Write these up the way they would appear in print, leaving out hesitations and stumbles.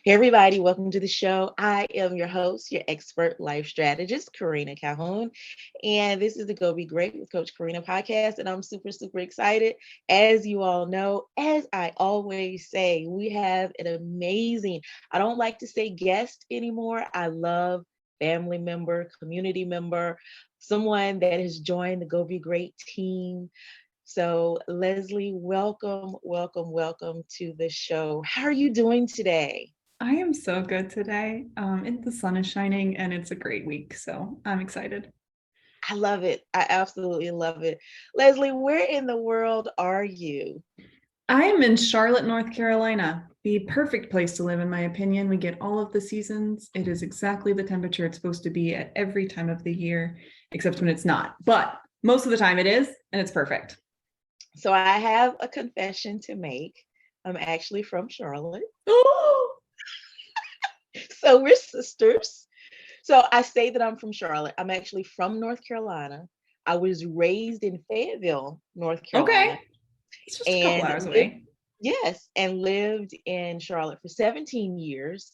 Hey everybody, welcome to the show. I am your host, your expert life strategist, Karena Calhoun. And this is the Go Be Great with Coach Karena podcast. And I'm super excited. As you all know, as I always say, we have an amazing, I don't like to say guest anymore. I love family member, community member, someone that has joined the Go Be Great team. So, Leslie, welcome to the show. How are you doing today? I am so good today. The sun is shining and it's a great week, so I'm excited. I love it. I absolutely love it. Leslie, where in the world are you? I am in Charlotte, North Carolina, the perfect place to live, in my opinion. We get all of the seasons. It is exactly the temperature it's supposed to be at every time of the year, except when it's not. But most of the time it is, and it's perfect. So, I have a confession to make. I'm actually from Charlotte. Oh, So, we're sisters. So, I say that I'm from Charlotte. I'm actually from North Carolina. I was raised in Fayetteville, North okay. Carolina, It's just a couple and hours away. lived in Charlotte for 17 years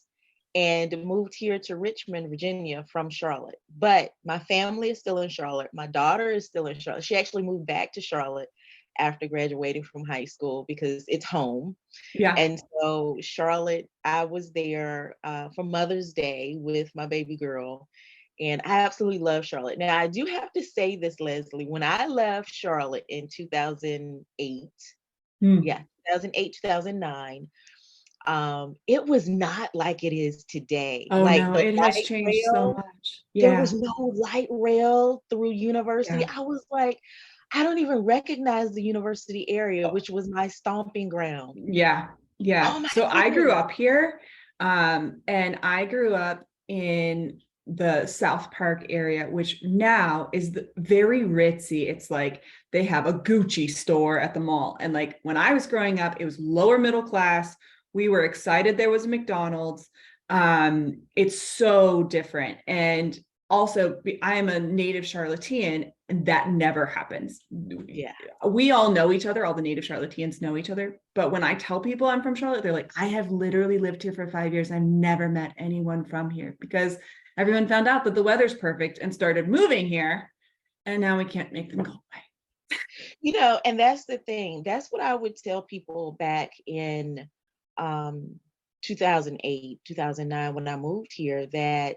and moved here to Richmond, Virginia from Charlotte. But my family is still in Charlotte. My daughter is still in Charlotte. She actually moved back to Charlotte after graduating from high school because it's home. Yeah. And so, Charlotte, I was there for Mother's Day with my baby girl. And I absolutely love Charlotte. Now, I do have to say this, Leslie. When I left Charlotte in 2008, Hmm. yeah, 2008, 2009, it was not like it is today. Oh Like no, the it has light changed so rail, much. there was Yeah. no light rail through university. Yeah. I was like, I don't even recognize the university area, which was my stomping ground. Yeah, Oh yeah. my So I grew goodness. up here, and I grew up in the South Park area, which now is very ritzy. It's like they have a Gucci store at the mall. And like when I was growing up, it was lower middle class. We were excited there was a McDonald's. It's so different. And also, I am a native Charlottean, and that never happens. Yeah. We all know each other, all the native Charlotteans know each other. But when I tell people I'm from Charlotte, they're like, I have literally lived here for 5 years. I've never met anyone from here because everyone found out that the weather's perfect and started moving here. And now we can't make them go away. And that's the thing. That's what I would tell people back in um 2008, 2009 when I moved here, that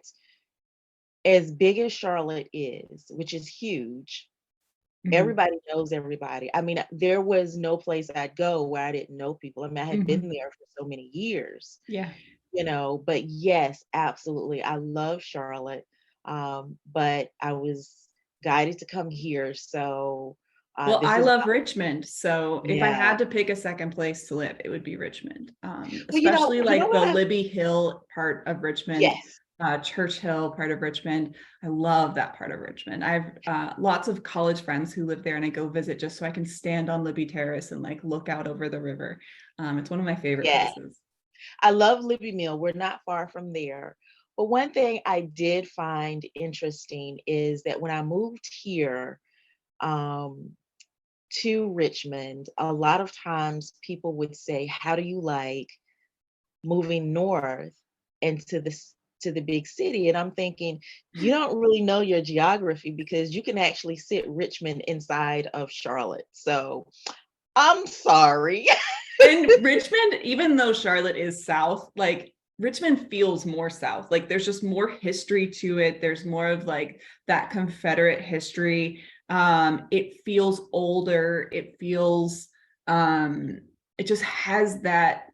as big as Charlotte is, which is huge, Mm-hmm. everybody knows everybody. I mean, there was no place I'd go where I didn't know people. I mean, I had been Mm-hmm. there for so many years, Yeah. but yes, absolutely. I love Charlotte. But I was guided to come here. So Well, this I is, love Richmond. So if I yeah. had to pick a second place to live, it would be Richmond. Well, Especially you know like what the I, Libby Hill part of Richmond, yes. Church Hill part of Richmond. I love that part of Richmond. I have lots of college friends who live there, and I go visit just so I can stand on Libby Terrace and like look out over the river. It's one of my favorite Yeah. places. I love Libby Mill. We're not far from there. But one thing I did find interesting is that when I moved here um, to Richmond, a lot of times people would say, "How do you like moving north into to the big city?" And I'm thinking, you don't really know your geography because you can actually sit Richmond inside of Charlotte. So I'm sorry. And Richmond, even though Charlotte is south, like Richmond feels more south. Like there's just more history to it. There's more of like that Confederate history. It feels older. It just has that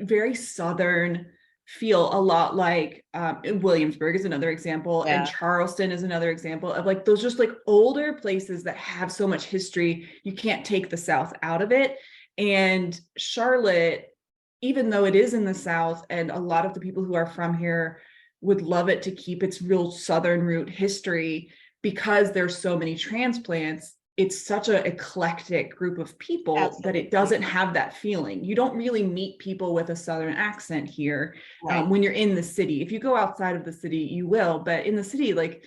very southern feel, a lot like Williamsburg is another example, and Yeah. Charleston is another example of like those just like older places that have so much history. You can't take the South out of it. And Charlotte, even though it is in the South, and a lot of the people who are from here would love it to keep its real Southern root history, because there's so many transplants, it's such an eclectic group of people that it Absolutely. doesn't have that feeling. You don't really meet people with a Southern accent here Right. when you're in the city. If you go outside of the city, you will, but in the city, like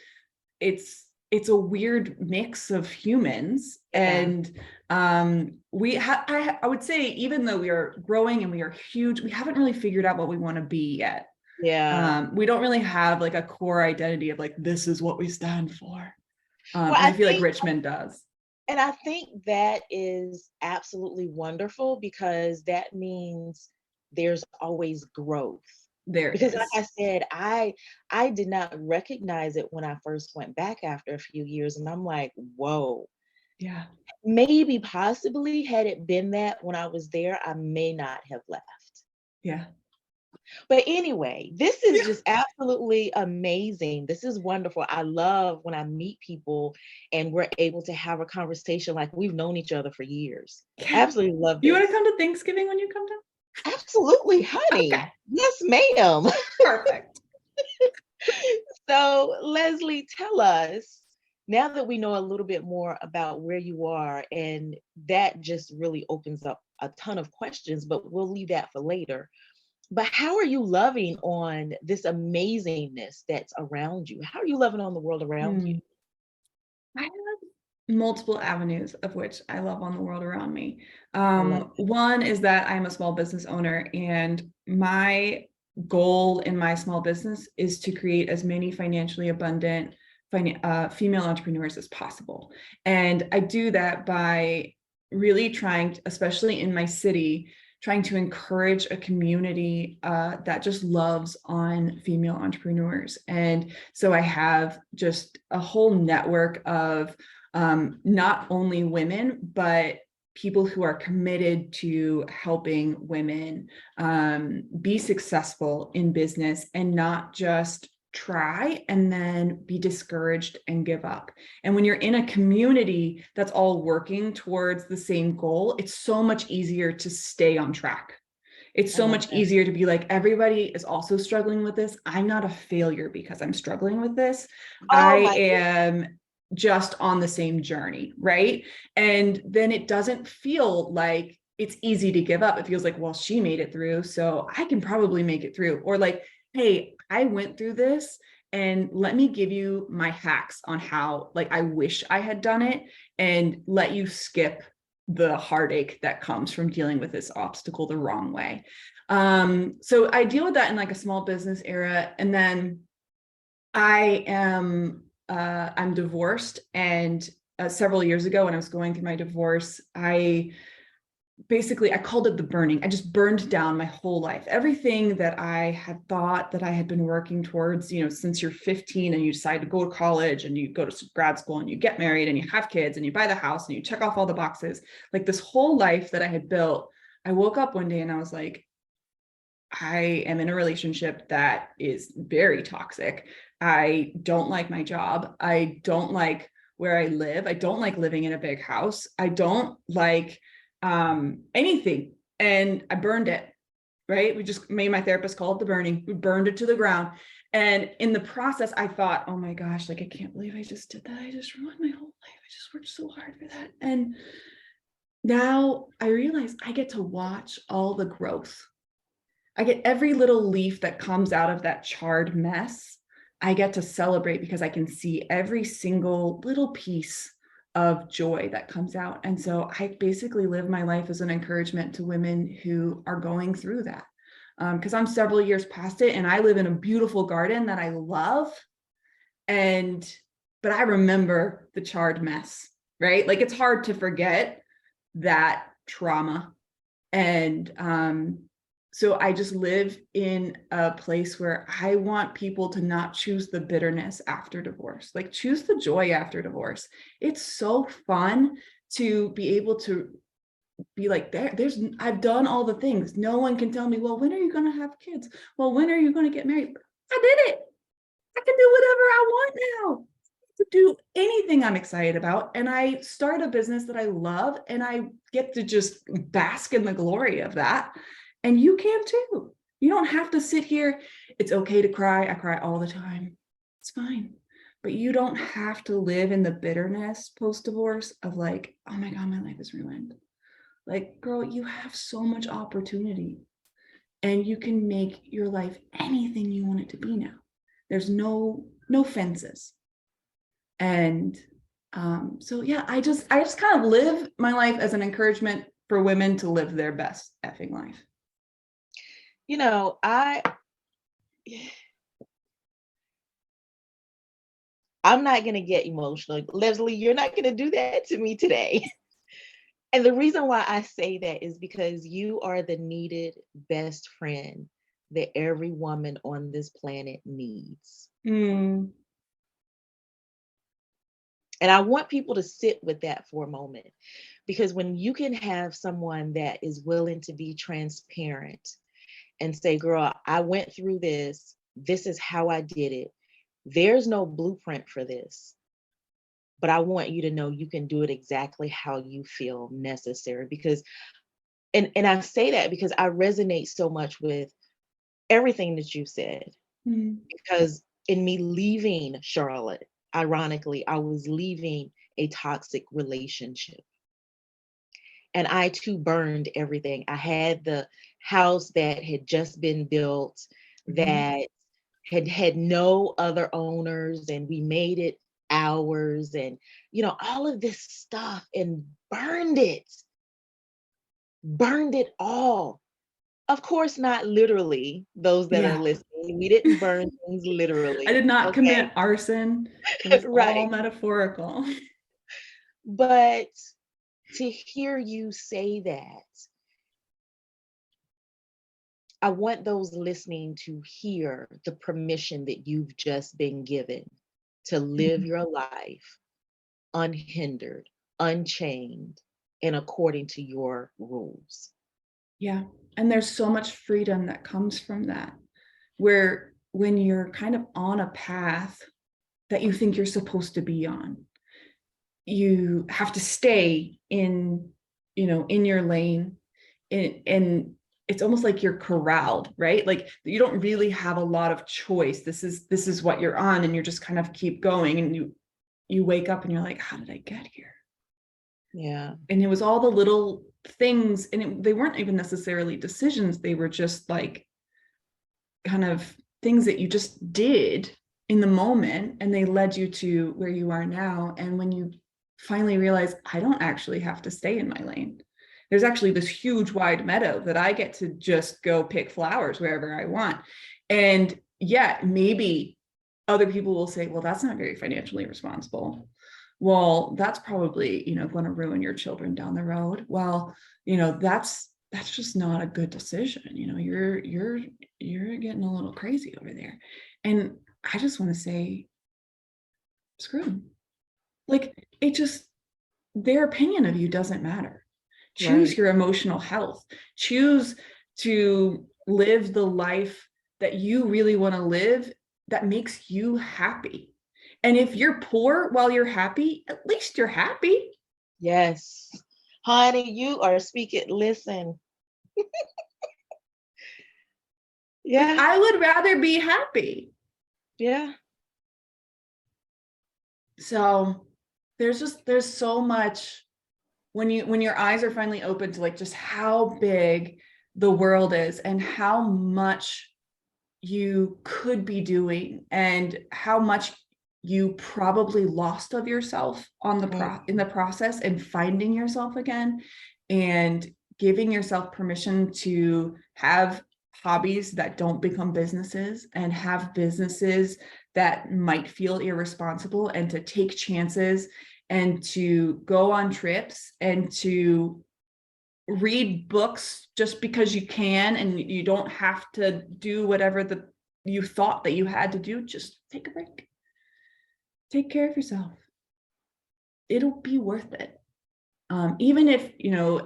it's it's a weird mix of humans. Yeah. And I would say, even though we are growing and we are huge, we haven't really figured out what we want to be yet. Yeah. We don't really have like a core identity of like, this is what we stand for. Well, And I feel like Richmond does. I think that is absolutely wonderful because that means there's always growth. There Because like is. I said, I did not recognize it when I first went back after a few years, and I'm like, whoa. Yeah. Maybe possibly had it been that when I was there, I may not have left. Yeah. But anyway, this is Yeah. just absolutely amazing. This is wonderful. I love when I meet people and we're able to have a conversation like we've known each other for years. Yeah. Absolutely love You want to this. come to Thanksgiving when you come down? Absolutely, Okay. honey. Yes, ma'am. Perfect. So, Leslie, tell us now that we know a little bit more about where you are, and that just really opens up a ton of questions, but we'll leave that for later. But how are you loving on this amazingness that's around you? How are you loving on the world around you? Hmm. I have multiple avenues of which I love on the world around me. I love it. One is that I'm a small business owner, and my goal in my small business is to create as many financially abundant female entrepreneurs as possible. And I do that by really trying, especially in my city, trying to encourage a community that just loves on female entrepreneurs. And so I have just a whole network of not only women, but people who are committed to helping women be successful in business and not just try and then be discouraged and give up. And when you're in a community that's all working towards the same goal, it's so much easier to stay on track. It's I so love much that. easier to be like, everybody is also struggling with this. I'm not a failure because I'm struggling with this. Oh I my am just on the same journey, right? And then it doesn't feel like it's easy to give up. It feels like, well, she made it through, so I can probably make it through. Or like, hey, I went through this, and let me give you my hacks on how, like, I wish I had done it, and let you skip the heartache that comes from dealing with this obstacle the wrong way. So I deal with that in like a small business era. And then I'm divorced, and several years ago when I was going through my divorce, I called it the burning. I just burned down my whole life. Everything that I had thought that I had been working towards, since you're 15 and you decide to go to college and you go to grad school and you get married and you have kids and you buy the house and you check off all the boxes, like this whole life that I had built, I woke up one day and I was like, I am in a relationship that is very toxic. I don't like my job. I don't like where I live. I don't like living in a big house. I don't like anything. And I burned it, right? We just made my therapist call it the burning. We burned it to the ground. And in the process, I thought, oh my gosh, like, I can't believe I just did that. I just ruined my whole life. I just worked so hard for that. And now I realize I get to watch all the growth. I get every little leaf that comes out of that charred mess. I get to celebrate because I can see every single little piece of joy that comes out. And so I basically live my life as an encouragement to women who are going through that. Because I'm several years past it and I live in a beautiful garden that I love. But I remember the charred mess, right? Like, it's hard to forget that trauma. And so I just live in a place where I want people to not choose the bitterness after divorce, like, choose the joy after divorce. It's so fun to be able to be like, I've done all the things. No one can tell me, well, when are you going to have kids? Well, when are you going to get married? I did it. I can do whatever I want now, to do anything I'm excited about. And I start a business that I love, and I get to just bask in the glory of that. And you can too. You don't have to sit here. It's okay to cry. I cry all the time. It's fine. But you don't have to live in the bitterness post-divorce of like, oh my God, my life is ruined. Like, girl, you have so much opportunity, and you can make your life anything you want it to be now. There's no fences. And so yeah, I just kind of live my life as an encouragement for women to live their best effing life. You know, I'm not going to get emotional. Leslie, you're not going to do that to me today. And the reason why I say that is because you are the needed best friend that every woman on this planet needs. Mm. And I want people to sit with that for a moment, because when you can have someone that is willing to be transparent and say, girl, I went through this. This is how I did it. There's no blueprint for this, but I want you to know you can do it exactly how you feel necessary. Because, and I say that because I resonate so much with everything that you said, Mm. because in me leaving Charlotte, ironically, I was leaving a toxic relationship. And I too burned everything. I had the house that had just been built, Mm-hmm. that had no other owners, and we made it ours, and all of this stuff, and burned it all. Of course, not literally, those that are Yeah. listening. We didn't burn things I literally, did not okay? commit arson. It was all Right. metaphorical. But to hear you say that, I want those listening to hear the permission that you've just been given to live your life unhindered, unchained, and according to your rules. Yeah. And there's so much freedom that comes from that, where when you're kind of on a path that you think you're supposed to be on, you have to stay in, in your lane. And it's almost like you're corralled, right? Like you don't really have a lot of choice. This is what you're on, and you're just kind of keep going, and you wake up and you're like, how did I get here? Yeah. And it was all the little things, and they weren't even necessarily decisions. They were just like kind of things that you just did in the moment, and they led you to where you are now. And when you finally realize, I don't actually have to stay in my lane, there's actually this huge wide meadow that I get to just go pick flowers wherever I want. And yeah, maybe other people will say, well, that's not very financially responsible. Well, that's probably, going to ruin your children down the road. Well, that's just not a good decision. You're getting a little crazy over there. And I just want to say, screw them. Like, their opinion of you doesn't matter. Choose Right. your emotional health. Choose to live the life that you really want to live, that makes you happy. And if you're poor while you're happy, at least you're happy. Yes. Honey, you are speaking. Listen. Like, Yeah. I would rather be happy. Yeah. So there's so much when your eyes are finally open to like just how big the world is, and how much you could be doing, and how much you probably lost of yourself in the process, and finding yourself again, and giving yourself permission to have hobbies that don't become businesses, and have businesses that might feel irresponsible, and to take chances, and to go on trips, and to read books just because you can, and you don't have to do whatever you thought that you had to do. Just take a break, take care of yourself. It'll be worth it. Even if,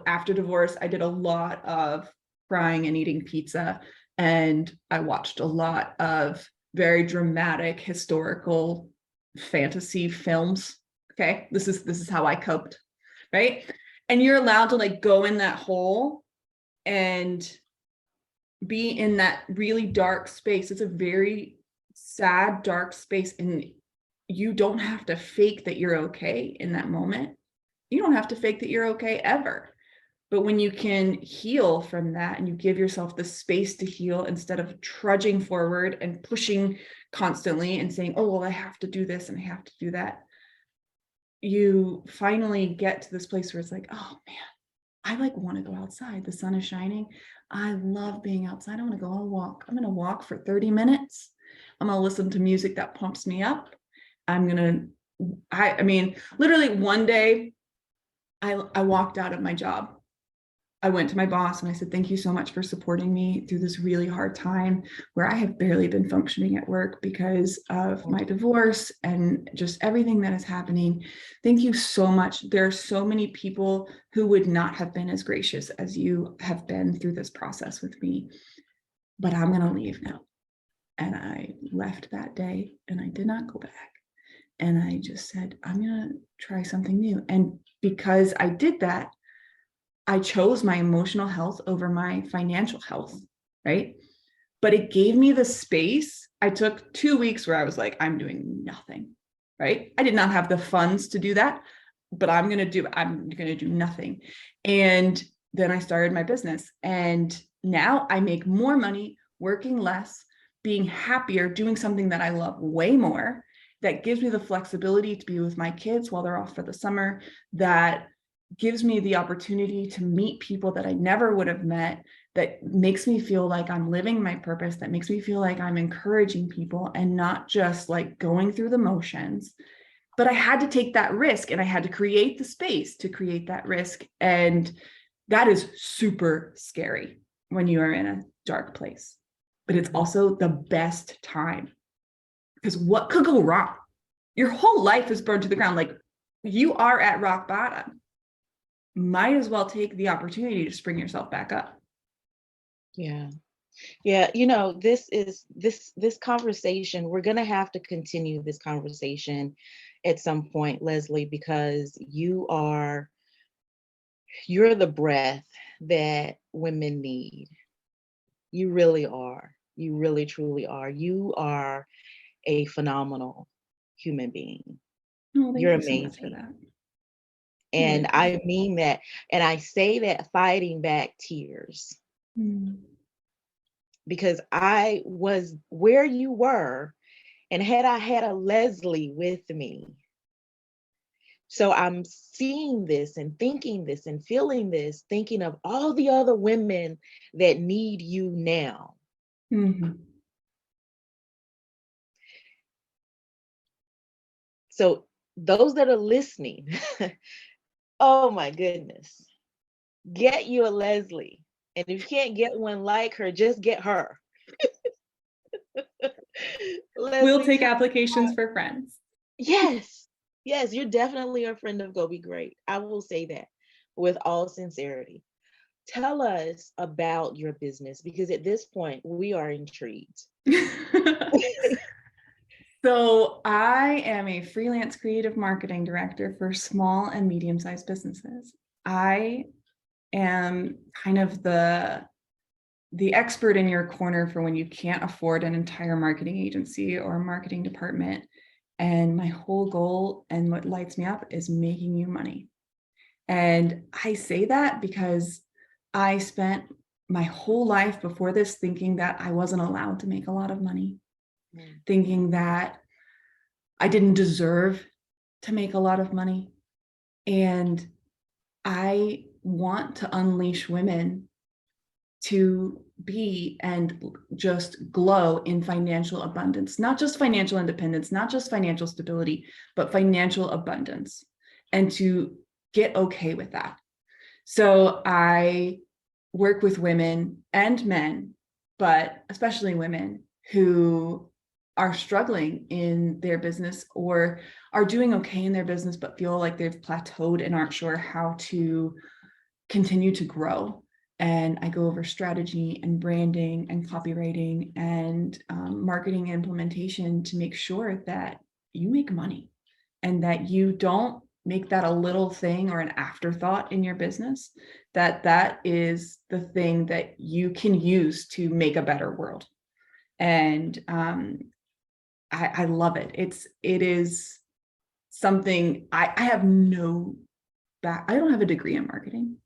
after divorce, I did a lot of crying and eating pizza, and I watched a lot of very dramatic historical fantasy films. Okay, this is how I coped, right? And you're allowed to like go in that hole and be in that really dark space. It's a very sad, dark space, and you don't have to fake that you're okay in that moment. You don't have to fake that you're okay ever. But when you can heal from that, and you give yourself the space to heal, instead of trudging forward and pushing constantly and saying, oh, well, I have to do this and I have to do that. you finally get to this place where it's like, oh man, I like want to go outside. The sun is shining. I love being outside. I want to go on a walk. I'm going to walk for 30 minutes. I'm going to listen to music that pumps me up. I'm going to, I mean, literally one day I walked out of my job. I went to my boss and I said, thank you so much for supporting me through this really hard time where I have barely been functioning at work because of my divorce and just everything that is happening. Thank you so much. There are so many people who would not have been as gracious as you have been through this process with me, but I'm going to leave now. And I left that day and I did not go back. And I just said, I'm going to try something new. And because I did that, I chose my emotional health over my financial health, right? But it gave me the space. I took 2 weeks where I was like, I'm doing nothing, right? I did not have the funds to do that, but I'm going to do nothing. And then I started my business. And now I make more money, working less, being happier, doing something that I love way more, that gives me the flexibility to be with my kids while they're off for the summer, that gives me the opportunity to meet people that I never would have met, that makes me feel like I'm living my purpose, that makes me feel like I'm encouraging people and not just like going through the motions. But I had to take that risk and I had to create the space to create that risk. And that is super scary when you are in a dark place, but it's also the best time, because what could go wrong? Your whole life is burned to the ground. Like, you are at rock bottom. Might as well take the opportunity to spring yourself back up. Yeah. Yeah, this conversation, we're going to have to continue this conversation at some point, Leslie, because you're the breath that women need. You really are. You really truly are. You are a phenomenal human being. Oh, thank You're you so much for amazing. that. And Really I mean that. And I say that fighting back tears. Because I was where you were, and had I had a Leslie with me. So I'm seeing this and thinking this and feeling this, thinking of all the other women that need you now. So those that are listening, oh my goodness, get you a Leslie. And if you can't get one like her, just get her. We'll Leslie, take applications for friends. yes, yes, you're definitely a friend of Go Be Great. I will say that with all sincerity. Tell us about your business, because at this point we are intrigued. So I am a freelance creative marketing director for small and medium-sized businesses. I am kind of the expert in your corner for when you can't afford an entire marketing agency or a marketing department. And my whole goal and what lights me up is making you money. And I say that because I spent my whole life before this thinking that I wasn't allowed to make a lot of money, thinking that I didn't deserve to make a lot of money. And I want to unleash women to be and just glow in financial abundance, not just financial independence, not just financial stability, but financial abundance, and to get okay with that. So I work with women and men, but especially women who are struggling in their business or are doing okay in their business, but feel like they've plateaued and aren't sure how to continue to grow. And I go over strategy and branding and copywriting and marketing implementation to make sure that you make money and that you don't make that a little thing or an afterthought in your business, that is the thing that you can use to make a better world. And I love it. It is something I have no back. I don't have a degree in marketing.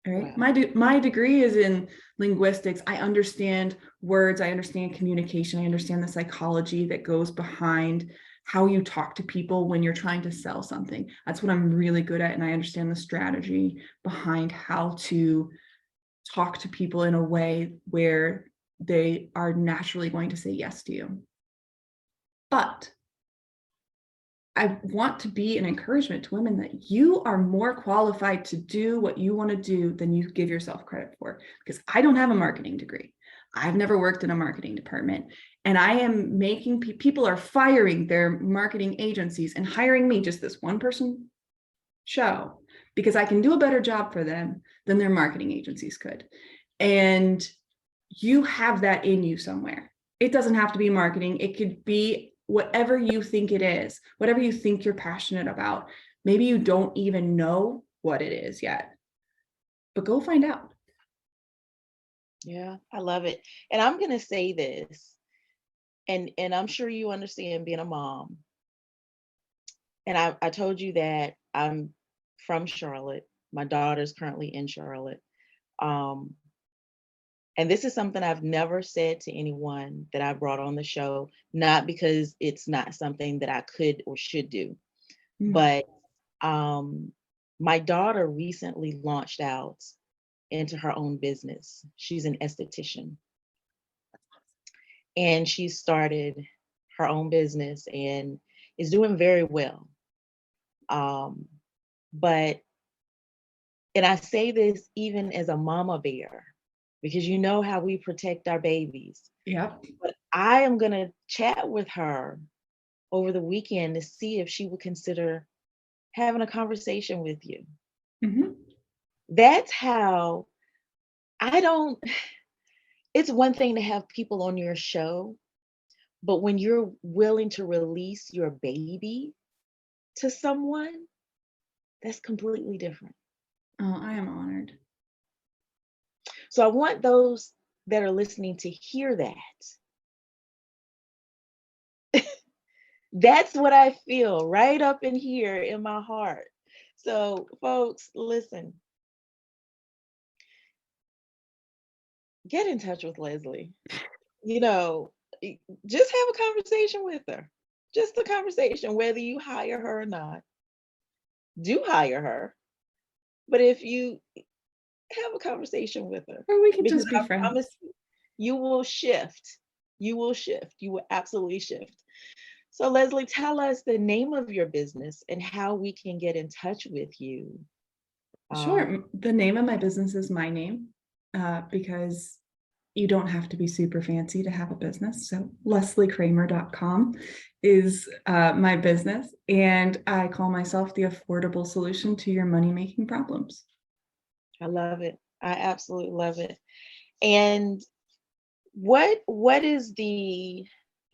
Right. Wow. My degree is in linguistics. I understand words. I understand communication. I understand the psychology that goes behind how you talk to people when you're trying to sell something. That's what I'm really good at. And I understand the strategy behind how to talk to people in a way where they are naturally going to say yes to you. But I want to be an encouragement to women that you are more qualified to do what you want to do than you give yourself credit for. Because I don't have a marketing degree. I've never worked in a marketing department. And I am making people are firing their marketing agencies and hiring me, just this one person show, because I can do a better job for them than their marketing agencies could. And you have that in you somewhere. It doesn't have to be marketing. It could be whatever you think it is, whatever you think you're passionate about. Maybe you don't even know what it is yet, but go find out. Yeah, I love it. And I'm going to say this, and I'm sure you understand being a mom. And I told you that I'm from Charlotte. My daughter's currently in Charlotte. Um, and this is something I've never said to anyone that I brought on the show, not because it's not something that I could or should do, but um, my daughter recently launched out into her own business. She's an esthetician, and she started her own business and is doing very well. Um, but, and I say this even as a mama bear, because you know how we protect our babies. Yep. But I am going to chat with her over the weekend to see if she would consider having a conversation with you. Mm-hmm. That's how I don't, it's one thing to have people on your show, but when you're willing to release your baby to someone, that's completely different. Oh, I am honored. So I want those that are listening to hear that. That's what I feel right up in here in my heart. So, folks, listen, get in touch with Leslie. You know, just have a conversation with her. Just a conversation, whether you hire her or not. Do hire her. But if you have a conversation with her, Or we can because just be I promise friends. you will shift. You will shift. You will absolutely shift. So, Leslie, tell us the name of your business and how we can get in touch with you. Sure. The name of my business is my name, because you don't have to be super fancy to have a business. So lesliecramer.com is my business. And I call myself the affordable solution to your money-making problems. I love it. I absolutely love it. And what is the,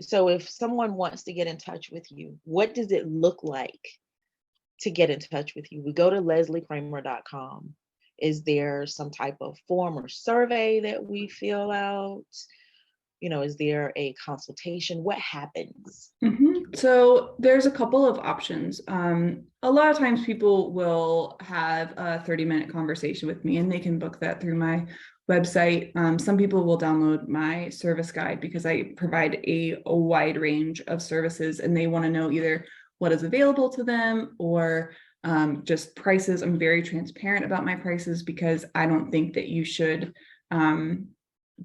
so if someone wants to get in touch with you, what does it look like to get in touch with you? We go to lesliecramer.com. Is there some type of form or survey that we fill out? You know, is there a consultation? What happens? So there's a couple of options. A lot of times people will have a 30-minute conversation with me, and they can book that through my website. Some people will download my service guide because I provide a wide range of services, and they want to know either what is available to them or just prices. I'm very transparent about my prices because I don't think that you should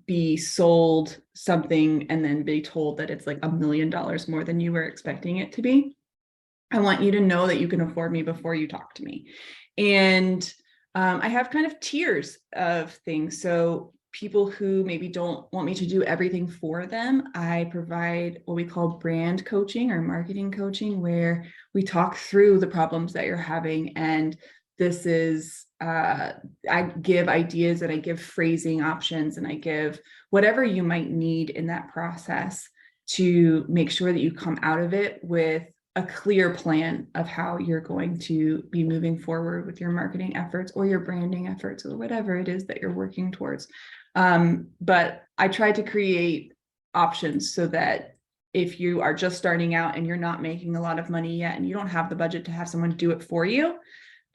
be sold something and then be told that it's like $1 million more than you were expecting it to be. I want you to know that you can afford me before you talk to me. And I have kind of tiers of things. So people who maybe don't want me to do everything for them, I provide what we call brand coaching or marketing coaching, where we talk through the problems that you're having. And this is, I give ideas and I give phrasing options and I give whatever you might need in that process to make sure that you come out of it with a clear plan of how you're going to be moving forward with your marketing efforts or your branding efforts or whatever it is that you're working towards. But I try to create options so that if you are just starting out and you're not making a lot of money yet and you don't have the budget to have someone do it for you,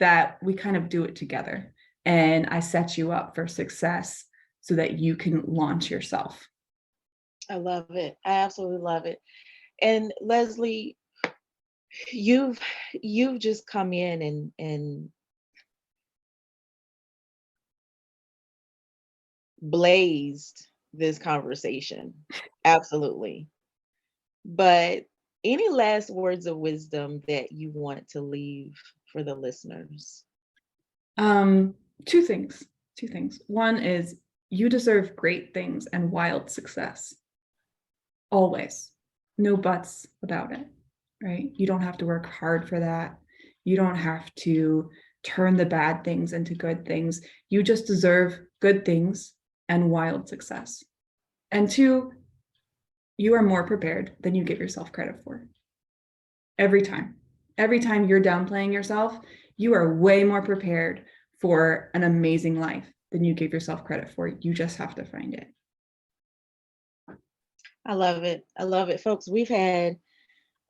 that we kind of do it together. And I set you up for success so that you can launch yourself. I love it. I absolutely love it. And Leslie, You've you've just come in and blazed this conversation. Absolutely. But any last words of wisdom that you want to leave for the listeners? Um, two things. Two things. One is you deserve great things and wild success. Always. No buts about it, right? You don't have to work hard for that. You don't have to turn the bad things into good things. You just deserve good things and wild success. And two, you are more prepared than you give yourself credit for. Every time. Every time you're downplaying yourself, you are way more prepared for an amazing life than you give yourself credit for. You just have to find it. I love it. I love it. Folks, we've had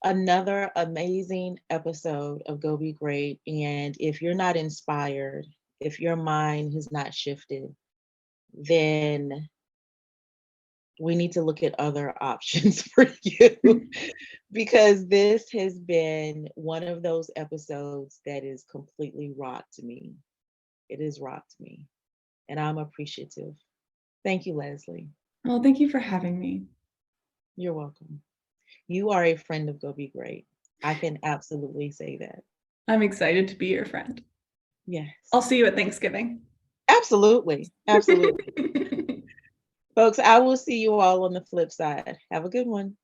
another amazing episode of Go Be Great. And if you're not inspired, if your mind has not shifted, then we need to look at other options for you because this has been one of those episodes that is completely rocked me. It has rocked me, and I'm appreciative. Thank you, Leslie. Well, thank you for having me. You're welcome. You are a friend of Go Be Great. I can absolutely say that. I'm excited to be your friend. I'll Yes. see you at Thanksgiving. Absolutely. Absolutely. Folks, I will see you all on the flip side. Have a good one.